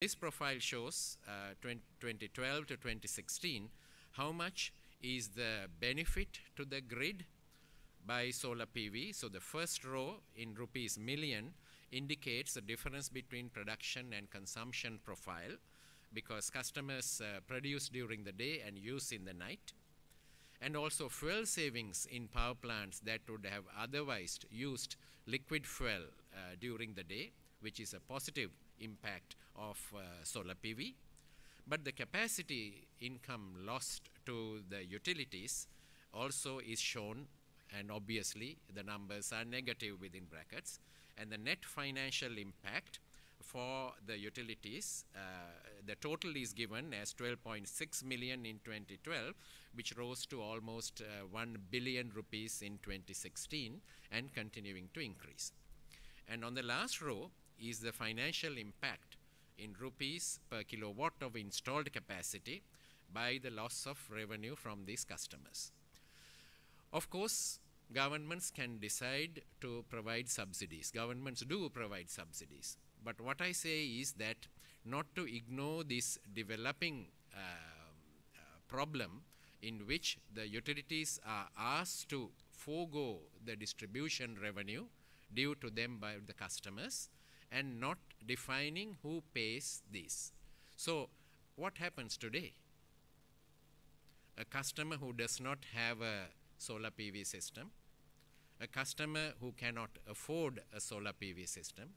this profile shows 2012 to 2016, how much is the benefit to the grid by solar PV. So the first row in rupees million indicates the difference between production and consumption profile, because customers produce during the day and use in the night. And also fuel savings in power plants that would have otherwise used liquid fuel during the day, which is a positive impact of solar PV. But the capacity income lost to the utilities also is shown, and obviously the numbers are negative within brackets. And the net financial impact for the utilities, the total is given as 12.6 million in 2012, which rose to almost 1 billion rupees in 2016 and continuing to increase. And on the last row is the financial impact in rupees per kilowatt of installed capacity by the loss of revenue from these customers. Of course, governments can decide to provide subsidies. Governments do provide subsidies. But what I say is that not to ignore this developing problem in which the utilities are asked to forego the distribution revenue due to them by the customers, and not defining who pays this. So what happens today? A customer who does not have a solar PV system, a customer who cannot afford a solar PV system,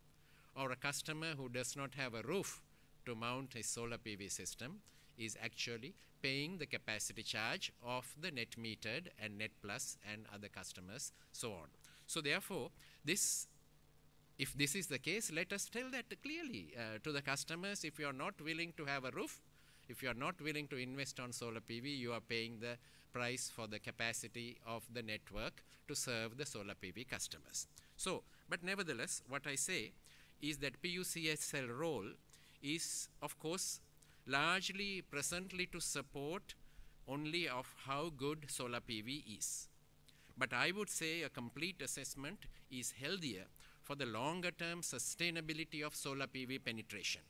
or a customer who does not have a roof to mount a solar PV system is actually paying the capacity charge of the net metered and net plus and other customers, so on. So therefore, if this is the case, let us tell that clearly to the customers. If you are not willing to have a roof, if you are not willing to invest on solar PV, you are paying the price for the capacity of the network to serve the solar PV customers. So, but nevertheless, what I say is that PUCSL role is, of course, largely presently to support only of how good solar PV is. But I would say a complete assessment is healthier for the longer term sustainability of solar PV penetration.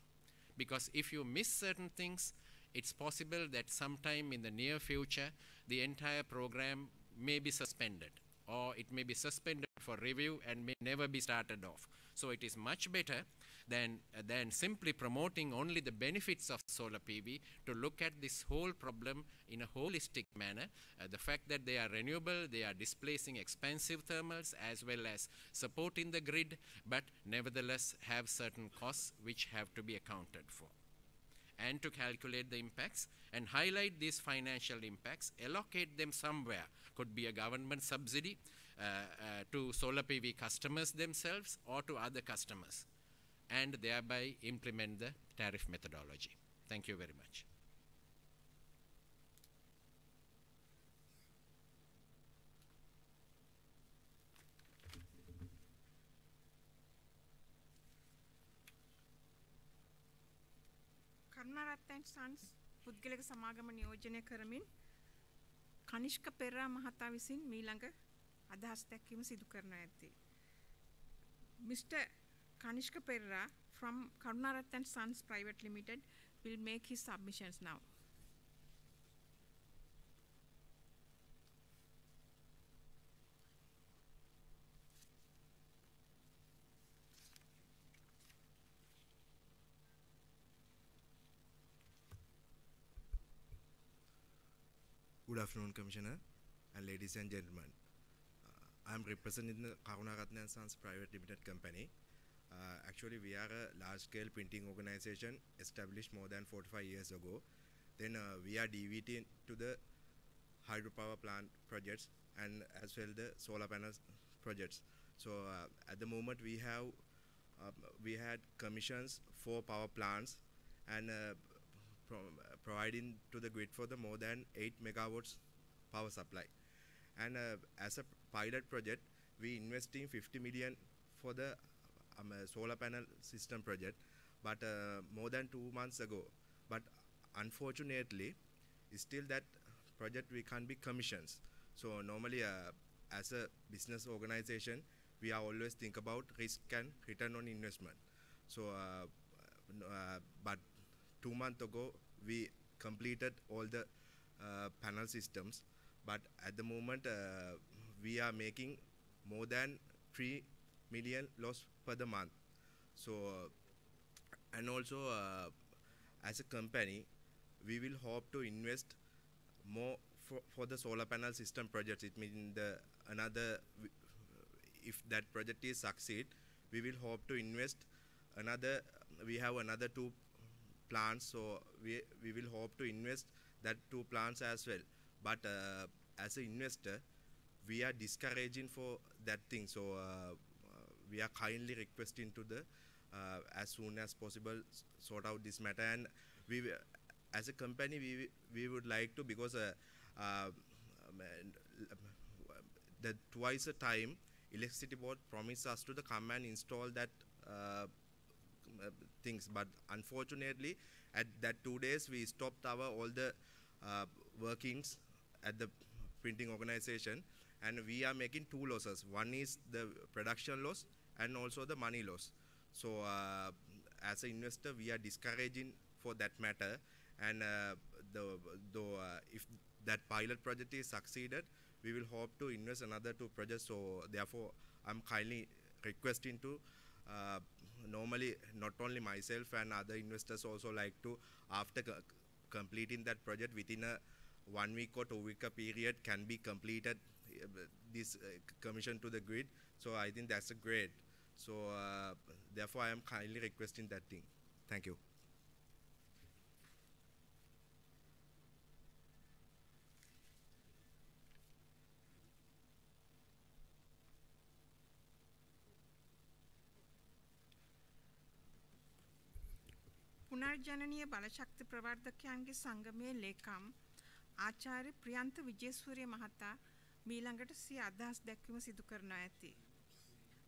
Because if you miss certain things, it's possible that sometime in the near future, the entire program may be suspended, or it may be suspended for review and may never be started off. So it is much better than simply promoting only the benefits of solar PV, to look at this whole problem in a holistic manner. The fact that they are renewable, they are displacing expensive thermals as well as supporting the grid, but nevertheless have certain costs which have to be accounted for. And to calculate the impacts and highlight these financial impacts, allocate them somewhere. Could be a government subsidy to solar PV customers themselves or to other customers, and thereby implement the tariff methodology. Thank you very much. Karunaratne සන්ස් පුද්ගලික සමාගම නියෝජනය කරමින් කනිෂ්ක පෙරා මහතා විසින් මීළඟ අදහස් දැක්වීම සිදු කරන ඇත්තේ. Mr. Kanishka Perra from Karunarathan Sons Private Limited will make his submissions now. Good afternoon, Commissioner and ladies and gentlemen. I am representing the Karunaratna Sons Private Limited Company. Actually, we are a large-scale printing organization established more than 45 years ago. Then we are DVT to the hydropower plant projects and as well the solar panels projects. So at the moment we had commissions for power plants and providing to the grid for the more than 8 megawatts power supply. And as a pilot project, we investing 50 million for the solar panel system project, but more than 2 months ago. But unfortunately, still that project we can't be commissions. So normally, as a business organization, we are always think about risk and return on investment. So, but 2 months ago, we completed all the panel systems, but at the moment, we are making more than 3 million loss per the month. So, and also as a company, we will hope to invest more for the solar panel system projects. It means if that project is succeed, we will hope to invest another. We have another 2 plants, so we will hope to invest that 2 plants as well. But as an investor, we are discouraging for that thing. So we are kindly requesting to the as soon as possible sort out this matter. And as a company, we would like to, because the twice a time electricity board promised us to the come and install that things, but unfortunately at that 2 days we stopped our all the workings at the printing organization, and we are making 2 losses. One is the production loss and also the money loss. So as an investor, we are discouraging for that matter. And if that pilot project is succeeded, we will hope to invest another 2 projects. So therefore, I'm kindly requesting to normally not only myself and other investors also like to, after completing that project within a 1 week or 2 week period, can be completed this commission to the grid. So I think that's a great. So therefore, I am kindly requesting that thing. Thank you. පුනර්ජනනීය බලශක්ති ප්‍රවර්ධකයන්ගේ සංගමයේ ලේකම් ආචාර්ය ප්‍රියන්ත විජේසූරිය මහතා මීළඟට සිය අදහස් දැක්වීම සිදු කරනවා ඇති.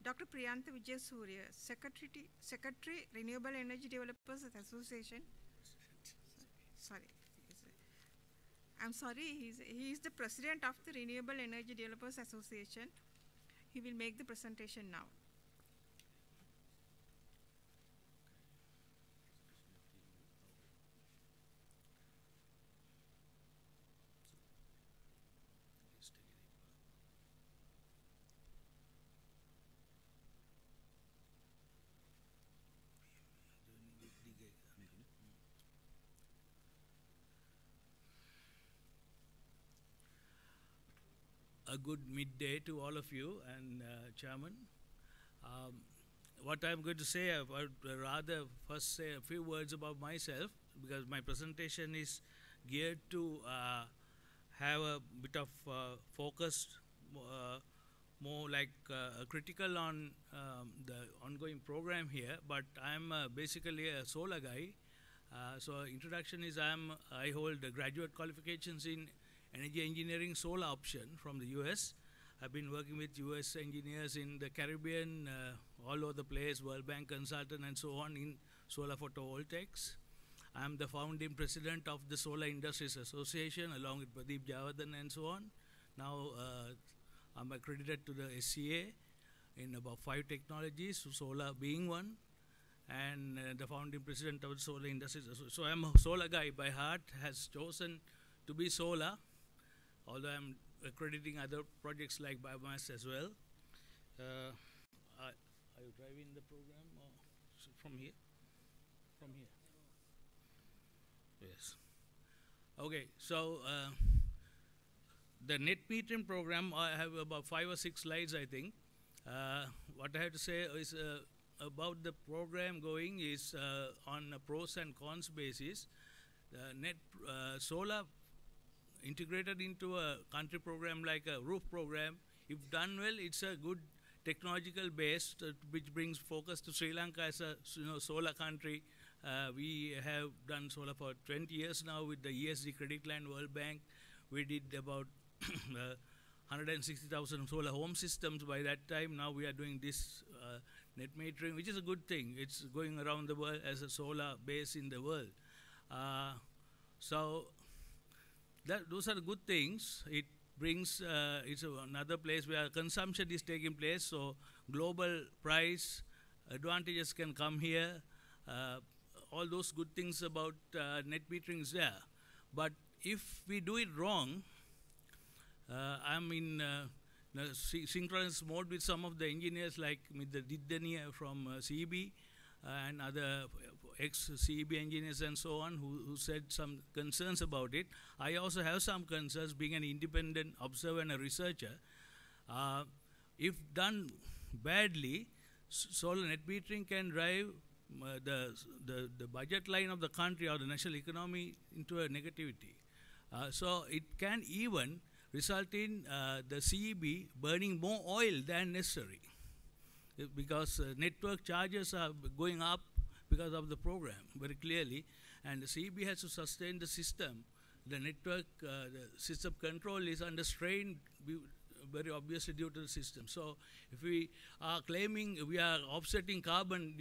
Dr. Priyantha Vijayasuriya, Secretary Renewable Energy Developers Association. Sorry. I'm sorry, he is the President of the Renewable Energy Developers Association. He will make the presentation now. A good midday to all of you and Chairman. What I'm going to say, I would rather first say a few words about myself, because my presentation is geared to have a bit of focus, more like critical on the ongoing program here, but I'm basically a solar guy. So introduction is I hold graduate qualifications in energy engineering solar option from the US. I've been working with US engineers in the Caribbean, all over the place, World Bank consultant and so on in solar photovoltaics. I'm the founding president of the Solar Industries Association along with Pradeep Javadhan and so on. Now I'm accredited to the SCA in about 5 technologies, solar being one, and the founding president of the Solar Industries Association. So I'm a solar guy by heart, has chosen to be solar, although I'm accrediting other projects like biomass as well. Are you driving the program or from here? From here. Yes. Okay, so the net metering program, I have about 5 or 6 slides, I think. What I have to say is about the program going is on a pros and cons basis. Net solar integrated into a country program like a roof program, if done well, it's a good technological base which brings focus to Sri Lanka as a solar country. We have done solar for 20 years now with the ESG Credit Line World Bank. We did about 160,000 solar home systems by that time. Now we are doing this net metering, which is a good thing. It's going around the world as a solar base in the world. So those are the good things. It brings, it's another place where consumption is taking place, so global price advantages can come here. all those good things about net metering is there. But if we do it wrong, I'm in synchronous mode with some of the engineers like Mr. Dulanya from CEB and other ex-CEB engineers and so on who said some concerns about it. I also have some concerns being an independent observer and a researcher. If done badly, solar net metering can drive the budget line of the country or the national economy into a negativity. So it can even result in the CEB burning more oil than necessary because network charges are going up because of the program very clearly, and the CEB has to sustain the system. The network, the system control is under strain very obviously due to the system. So if we are claiming we are offsetting carbon